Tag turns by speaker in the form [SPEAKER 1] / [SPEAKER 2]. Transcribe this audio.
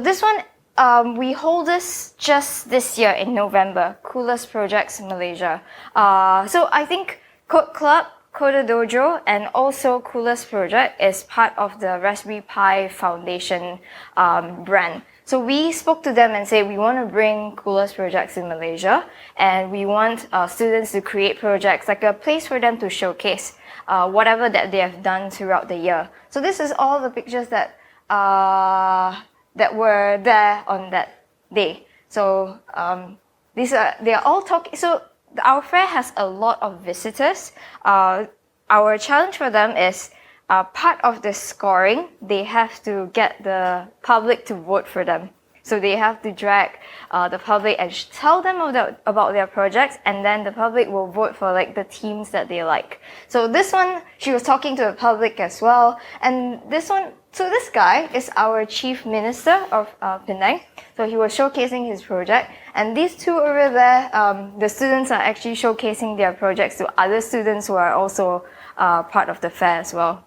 [SPEAKER 1] This one, we hold this just this year in November, Coolest Projects Malaysia. So I think Code Club, CoderDojo, and also Coolest Project is part of the Raspberry Pi Foundation brand. So we spoke to them and said we want to bring Coolest Projects in Malaysia, and we want students to create projects, like a place for them to showcase whatever that they have done throughout the year. So this is all the pictures that were there on that day. So they are all talking. So our fair has a lot of visitors. Our challenge for them is part of the scoring, they have to get the public to vote for them. So they have to drag the public and tell them about their projects, and then the public will vote for like the teams that they like. So this one, she was talking to the public as well. And this one, so this guy is our chief minister of Penang. So he was showcasing his project. And these two over there, the students are actually showcasing their projects to other students who are also part of the fair as well.